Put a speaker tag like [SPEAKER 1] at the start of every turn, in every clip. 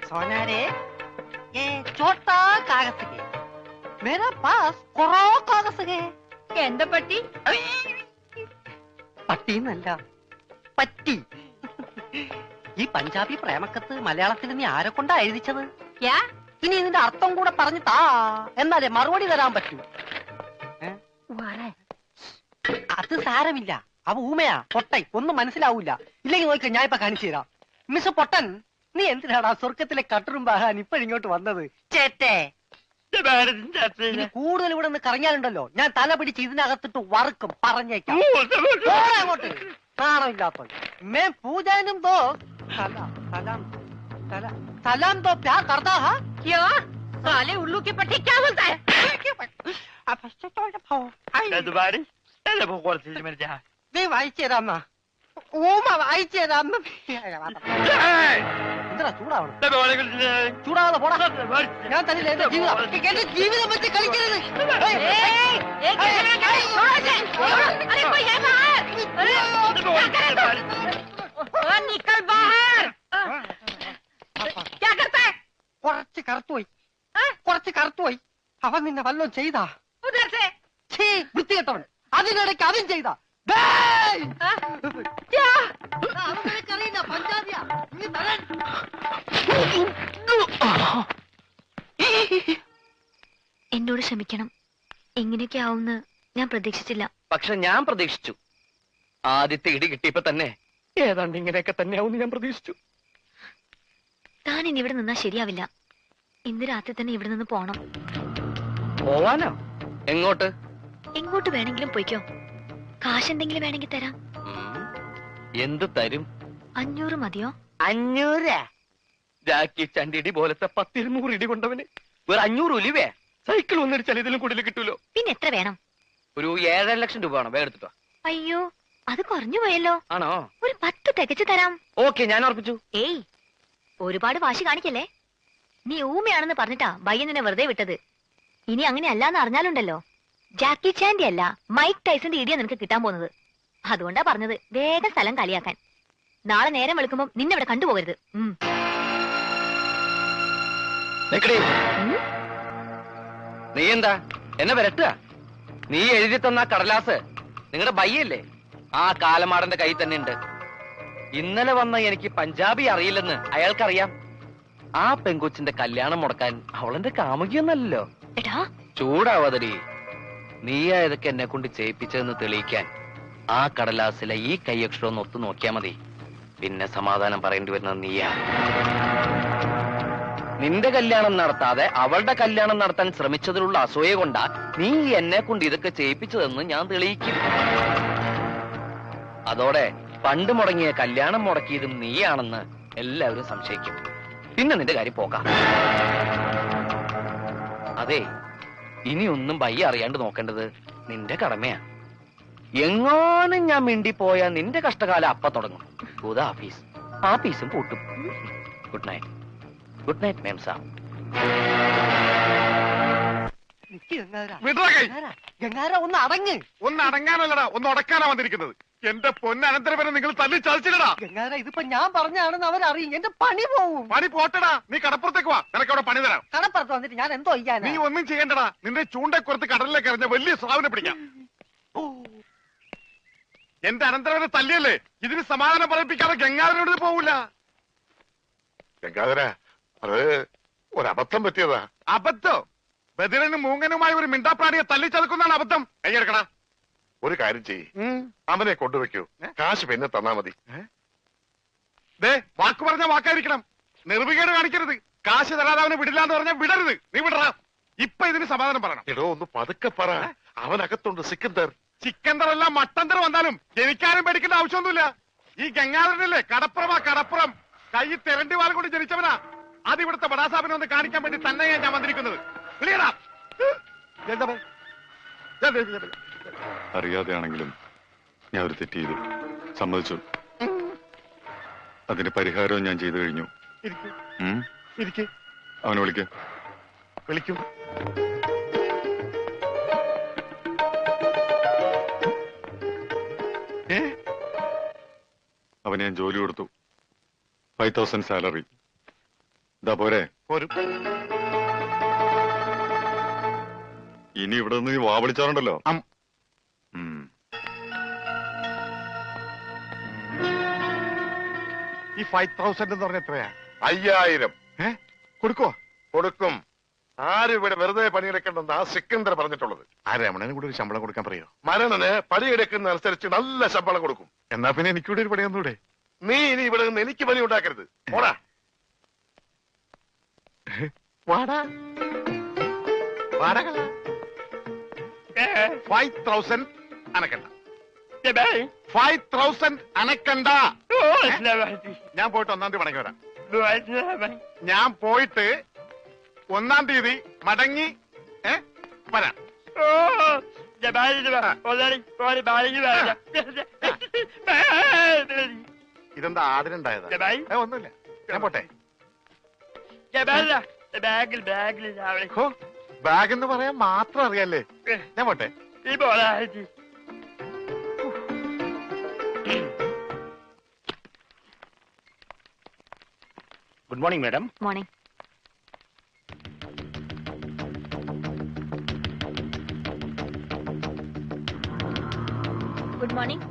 [SPEAKER 1] सोना रे ये छोटा कागज है मेरा पास कोरो कागज है
[SPEAKER 2] എന്താ പറ്റി?
[SPEAKER 1] പട്ടിന്നല്ല പറ്റി. ഈ പഞ്ചാബി പ്രേമക്കത്ത് മലയാളത്തിൽ നീ ആരെ കൊണ്ടാ എഴുതിച്ചത്? ഇനി ഇതിന്റെ അർത്ഥം കൂടെ പറഞ്ഞു താ, എന്നാലേ മറുപടി തരാൻ പറ്റൂ. അത് സാരമില്ല, അവ ഊമയാ പൊട്ടൻ, ഒന്നും മനസ്സിലാവൂല. ഇല്ലെങ്കിൽ നോക്ക ഞാൻ ഇപ്പൊ കാണിച്ചു തരാം. മിസ് പൊട്ടൻ, നീ എന്തിനാടാ സ്വർഗത്തിലെ കട്ടറുമ്പാകാൻ ഇപ്പോഴിങ്ങോട്ട് വന്നത്? ചേട്ടേ ഇനി കൂടുതൽ ഇവിടെ നിന്ന് കറങ്ങിയാലുണ്ടല്ലോ ഞാൻ തല പിടിച്ച് ഇതിനകത്തിട്ട് വറുക്കും, പറഞ്ഞേക്കാം. അങ്ങോട്ട് നാണമില്ലാത്ത മേ പൂജാനും ദോ സലാം സലാം सलाम तो प्यार करता है
[SPEAKER 2] क्या? साले उल्लू की पट्टी क्या बोलता है?
[SPEAKER 1] നീ വായിച്ചേരാമ്മ ഊമ വായിച്ചേരാമ്മ. എന്താ ചൂടാവണം? ചൂടാവാതെ പോടാ. ഞാൻ തന്നില്ല എന്റെ ജീവിതം, എന്റെ ജീവിതം വെച്ച് കളിക്കരുത്.
[SPEAKER 2] निकल बाहर. क्या करता है?
[SPEAKER 1] കുറച്ച് കറുത്തുപോയി, കുറച്ച് കറുത്തുപോയി. അവൻ നിന്നെ വല്ലതും ചെയ്താ?
[SPEAKER 2] उधर से
[SPEAKER 1] വൃത്തികെട്ടവൻ, അതിനിടയ്ക്ക് അതും ചെയ്താ? പഞ്ചാബിയാ
[SPEAKER 3] എന്നോട് ക്ഷമിക്കണം. എങ്ങനെയൊക്കെ ആവുമെന്ന് ഞാൻ പ്രതീക്ഷിച്ചില്ല.
[SPEAKER 4] പക്ഷെ ഞാൻ പ്രതീക്ഷിച്ചു. ആദ്യത്തെ ഇടി കിട്ടിയപ്പോ തന്നെ ഏതാണ്ട് ഇങ്ങനെയൊക്കെ തന്നെയാവും ഞാൻ പ്രതീക്ഷിച്ചു.
[SPEAKER 3] താൻ ഇനി ഇവിടെ നിന്നാ ശരിയാവില്ല. ഇന്ന് രാത്രി തന്നെ ഇവിടെ നിന്ന് പോണം.
[SPEAKER 4] പോവാനോ? എങ്ങോട്ട്?
[SPEAKER 3] എങ്ങോട്ട് വേണമെങ്കിലും പോയിക്കോ. കാശ് എന്തെങ്കിലും വേണമെങ്കിൽ തരാം.
[SPEAKER 4] എന്ത് തരും?
[SPEAKER 3] 500 മതിയോ?
[SPEAKER 1] 500?
[SPEAKER 4] ജാക്കി ചണ്ടിടി പോലത്തെ 10-200 ഇടി കൊണ്ടവന് വേറെ 500 ഉലിവേ സൈക്കിൾ ഒന്നിടിച്ചാൽ ഇതിലും കൂടുതൽ കിട്ടൂലോ.
[SPEAKER 3] പിന്നെ എത്ര വേണം?
[SPEAKER 4] ഒരു 7.5 ലക്ഷം രൂപ വേണം. വേഗം എടുത്തിട്ടോ.
[SPEAKER 3] അയ്യോ, അത് കുറഞ്ഞു പോയല്ലോ.
[SPEAKER 4] ആണോ?
[SPEAKER 3] ഒരു 10 തികച്ചു തരാം.
[SPEAKER 4] ഓക്കെ, ഞാൻ ഉറപ്പിച്ചു.
[SPEAKER 3] ഏയ്, ഒരുപാട് വാശി കാണിക്കല്ലേ. നീ ഊമയാണെന്ന് പറഞ്ഞിട്ടാ ബയ്യൻ നിന്നെ വെറുതെ വിട്ടത്. ഇനി അങ്ങനെ അല്ലാന്ന് അറിഞ്ഞാലുണ്ടല്ലോ, ജാക്കി ചാൻഡി അല്ല മൈക്ക് ടൈസന്റെ ഇടിയാ നിനക്ക് കിട്ടാൻ പോകുന്നത്. അതുകൊണ്ടാ പറഞ്ഞത് വേഗം സ്ഥലം കളിയാക്കാൻ. നാളെ നേരം വെളുക്കുമ്പോ നിന്നെ ഇവിടെ കണ്ടുപോകരുത്.
[SPEAKER 4] നീ എന്താ എന്നെ വരട്ടുക? നീ എഴുതി തന്ന കടലാസ് നിങ്ങളുടെ ബയ്യല്ലേ? ആ കാലമാടന്റെ കയ്യിൽ തന്നെ ഉണ്ട്. ഇന്നലെ വന്ന എനിക്ക് പഞ്ചാബി അറിയില്ലെന്ന് അയാൾക്കറിയാം. ആ പെങ്കൊച്ചിന്റെ കല്യാണം മുടക്കാൻ അവളെന്റെ കാമുകിയൊന്നല്ലോ. ചൂടാവാതടി. നീയാ ഇതൊക്കെ എന്നെ കൊണ്ട് ചെയ്യിപ്പിച്ചതെന്ന് തെളിയിക്കാൻ ആ കടലാസിലെ ഈ കൈയക്ഷരം ഒന്ന് ഒത്തു നോക്കിയാ മതി. പിന്നെ സമാധാനം പറയേണ്ടി വരുന്നത് നീയാ. നിന്റെ കല്യാണം നടത്താതെ അവളുടെ കല്യാണം നടത്താൻ ശ്രമിച്ചതിലുള്ള അസൂയ കൊണ്ടാ നീ എന്നെ കൊണ്ട് ഇതൊക്കെ ചെയ്യിപ്പിച്ചതെന്ന് ഞാൻ തെളിയിക്കും. അതോടെ പണ്ട് മുടങ്ങിയ കല്യാണം മുടക്കിയതും നീയാണെന്ന് എല്ലാവരും സംശയിക്കും. പിന്നെ നിന്റെ കാര്യം പോകാം. അതെ, ഇനിയൊന്നും ബയ്യ അറിയാണ്ട് നോക്കേണ്ടത് നിന്റെ കടമയാ. എങ്ങാനും ഞാൻ മിണ്ടിപ്പോയാ നിന്റെ കഷ്ടകാലം അപ്പ തുടങ്ങും. ആഫീസ് ആഫീസും പൂട്ടും. Good night. ഗുഡ് നൈറ്റ് മേം സാബ്.
[SPEAKER 1] ഒന്ന് അടങ്ങ്.
[SPEAKER 5] ഒന്ന് അടങ്ങാനല്ലടാ, ഒന്ന് ഉടക്കാനാ വന്നിരിക്കുന്നത്. എന്റെ പൊന്നനന്തരവനെ നിങ്ങൾ തല്ലി ചതിച്ചില്ലടാ.
[SPEAKER 1] ഗംഗാര, ഇതിപ്പോ ഞാൻ പറഞ്ഞാണെന്ന് അവരറിയും. എന്റെ പണി പോവും.
[SPEAKER 5] പണി പോട്ടടാ. നീ കടപ്പുറത്തേക്ക് വാ, നിനക്ക് അവിടെ പണി തരാം.
[SPEAKER 1] കടപ്പുറത്ത് വന്നിട്ട് ഞാൻ എന്തോ ചെയ്യാൻ?
[SPEAKER 5] നീ ഒന്നും ചെയ്യണ്ടടാ. നിന്റെ ചൂണ്ടക്കുറത്ത് കടലിലേക്ക് എറിഞ്ഞ വലിയ സ്രാവിനെ പിടിക്കാം. എന്റെ അനന്തരവനെ തല്ലിയല്ലേ, ഇതിന് സമാധാനം പറയിപ്പിക്കാതെ ഗംഗാധരനോട് പോവില്ല. ഗംഗാധര, അത് ഒരബദ്ധം പറ്റിയതാ. അബദ്ധോ? ബദിരനും മൂങ്ങനുമായി ഒരു മിണ്ടാപ്രാണിയെ തല്ലിച്ചതക്കുന്നതാണ് അബദ്ധം. കൈയെടുക്കടാ. ഒരു കാര്യം ചെയ്യ്, അവനെ കൊണ്ടുവയ്ക്കൂ. കാശ് പിന്നെ തന്നാ മതി. വാക്ക് പറഞ്ഞ വാക്കായിരിക്കണം. നിർവികേട് കാണിക്കരുത്. കാശ് തരാതെ അവനെ വിടില്ല എന്ന് പറഞ്ഞാൽ വിടരുത്. നീ വിടറാ. ഇപ്പൊ ഇതിന് സമാധാനം പറയണം.
[SPEAKER 6] എടോ, ഒന്ന് പതുക്കെ പറ. അവനകത്തുണ്ട് സിക്കന്ദർ.
[SPEAKER 5] ചിക്കന്തർ അല്ല മട്ടന്തർ വന്നാലും എനിക്കാരും പേടിക്കേണ്ട ആവശ്യമൊന്നുമില്ല. ഈ ഗംഗാധരനല്ലേ കടപ്പുറം. കൈ തെരണ്ടി വാൽ കൊണ്ട് ജനിച്ചവനാ. അത് ഇവിടുത്തെ ബടാസാബിനെ ഒന്ന് കാണിക്കാൻ വേണ്ടി തന്നെയാ ഞാൻ വന്നിരിക്കുന്നത്.
[SPEAKER 6] അറിയാതെയാണെങ്കിലും ഞാൻ ഒരു തെറ്റ് ചെയ്തു, സമ്മതിച്ചു. അതിന് പരിഹാരവും ഞാൻ ചെയ്തു കഴിഞ്ഞു. അവനെ വിളിക്കും. അവന് ഞാൻ ജോലി കൊടുത്തു. 5000 സാലറി. ഇതാ പോരെ.
[SPEAKER 5] പോരും.
[SPEAKER 6] ഇനി ഇവിടെ നിന്ന് നീ വാവിളിച്ചാറുണ്ടല്ലോ.
[SPEAKER 5] ഈ 5000 എന്ന് പറഞ്ഞ എത്രയാ? 5000. കൊടുക്കോ? കൊടുക്കും. ആരും ഇവിടെ വെറുതെ പണിയെടുക്കണ്ടെന്ന് ആ സിക്കന്ദർ പറഞ്ഞിട്ടുള്ളത്. ആ രമണന് കൂടെ ഒരു ശമ്പളം കൊടുക്കാൻ പറയോ? മരണന് പണിയെടുക്കുന്ന അനുസരിച്ച് നല്ല ശമ്പളം കൊടുക്കും. എന്നാ പിന്നെ എനിക്കൂടെ ഒരു പണി തന്നൂടെ? നീ ഇനി ഇവിടെ നിന്ന് എനിക്ക് പണി ഉണ്ടാക്കരുത്. പോടാ. വാടാ. 5000 അനക്കണ്ട. 5000 അനക്കണ്ട. ഞാൻ പോയിട്ട് 1-ാം തീയതി മടങ്ങി വരാം. ഞാൻ പോയിട്ട് 1-ാം തീയതി മടങ്ങി വരാം. ഇതെന്താ ആടിനുണ്ടായതാ? ഒന്നുമില്ല, ഞാൻ പോട്ടെ. ബാഗ് എന്ന് പറയാൻ മാത്രം അറിയാല്ലേ? ഞാൻ പോട്ടെ.
[SPEAKER 7] Good morning madam.
[SPEAKER 3] Morning. Good morning.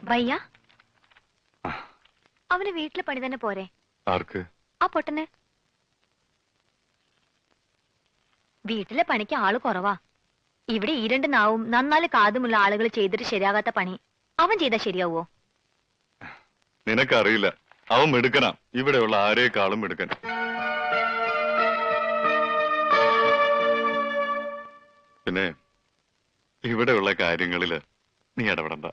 [SPEAKER 3] ഭയ്യ, അവന് വീട്ടിലെ പണി തന്നെ പോരെ?
[SPEAKER 6] ആർക്ക്?
[SPEAKER 3] ആ പൊട്ടന്. വീട്ടിലെ പണിക്ക് ആള് കുറവാ. ഇവിടെ ഈ 2 നാവും നന്നാല് കാതുമുള്ള ആളുകൾ ചെയ്തിട്ട് ശരിയാകാത്ത പണി അവൻ ചെയ്താൽ ശരിയാവോ?
[SPEAKER 6] നിനക്കറിയില്ല, അവൻ മിടുക്കനാ. ഇവിടെയുള്ള ആരേക്കാളും മിടുക്കൻ. പിന്നെ ഇവിടെയുള്ള കാര്യങ്ങളില് നീ ഇടപെടണ്ട.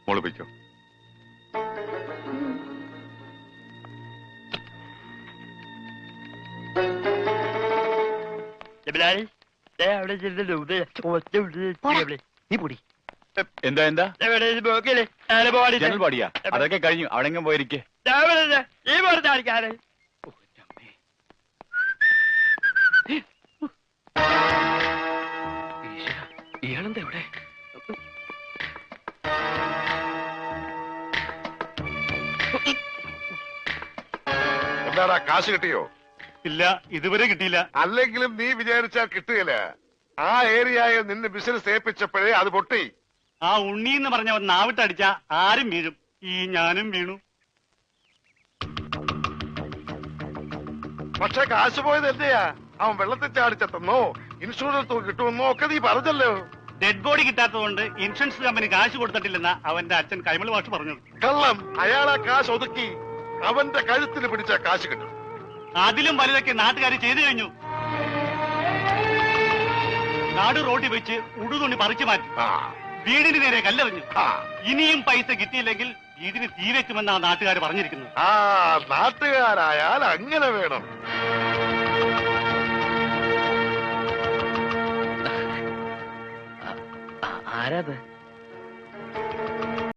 [SPEAKER 6] മോളിപ്പിക്കോ.
[SPEAKER 7] നീ പൊടി. എന്താ എന്താ ജനൽ പാടിയാ? അതൊക്കെ കഴിഞ്ഞു. അവിടെങ്ങും പോയിരിക്കേ.
[SPEAKER 4] ഇയാളെന്താ ഇവിടെ?
[SPEAKER 5] എന്താടാ, കാശ് കിട്ടിയോ?
[SPEAKER 7] ഇല്ല, ഇതുവരെ കിട്ടിയില്ല.
[SPEAKER 5] അല്ലെങ്കിലും നീ വിചാരിച്ചാൽ കിട്ടുകയില്ല. ആ ഏരിയയിൽ നിന്ന് ബിസിനസ് ഏൽപ്പിച്ചപ്പോഴേ അത് പൊട്ടി.
[SPEAKER 7] ആ ഉണ്ണി എന്ന് പറഞ്ഞവൻ നാവിട്ടടിച്ച ആരും വീഴും. ഈ ഞാനും വീണു.
[SPEAKER 5] പക്ഷെ കാശ് പോയത് എന്റെയാ. അവൻ വെള്ളത്തിൽ ചാടിച്ചെത്തുന്നോ ഇൻഷുറൻസ് തുക കിട്ടുമെന്നോ ഒക്കെ നീ പറഞ്ഞല്ലോ.
[SPEAKER 7] ഡെഡ് ബോഡി കിട്ടാത്തതുകൊണ്ട് ഇൻഷുറൻസ് കമ്പനി കാശ് കൊടുത്തിട്ടില്ലെന്ന അവന്റെ അച്ഛൻ കൈമൾ മാഷ് പറഞ്ഞു.
[SPEAKER 5] കള്ളം. അയാളാ കാശ് ഒതുക്കി അവന്റെ കഴുത്തിന് പിടിച്ച കാശ് കിട്ടും.
[SPEAKER 7] അതിലും വലുതൊക്കെ നാട്ടുകാർ ചെയ്തു കഴിഞ്ഞു. നാട് റോഡിൽ വെച്ച് ഉടുതുണി പറിച്ചു മാറ്റി. വീടിന് നേരെ കല്ലെറിഞ്ഞു. ഇനിയും പൈസ കിട്ടിയില്ലെങ്കിൽ വീടിന് തീ വെക്കുമെന്നാണ് നാട്ടുകാർ പറഞ്ഞിരിക്കുന്നത്.
[SPEAKER 5] ആ നാട്ടുകാരായാൽ അങ്ങനെ വേണം.
[SPEAKER 4] ആരാത്?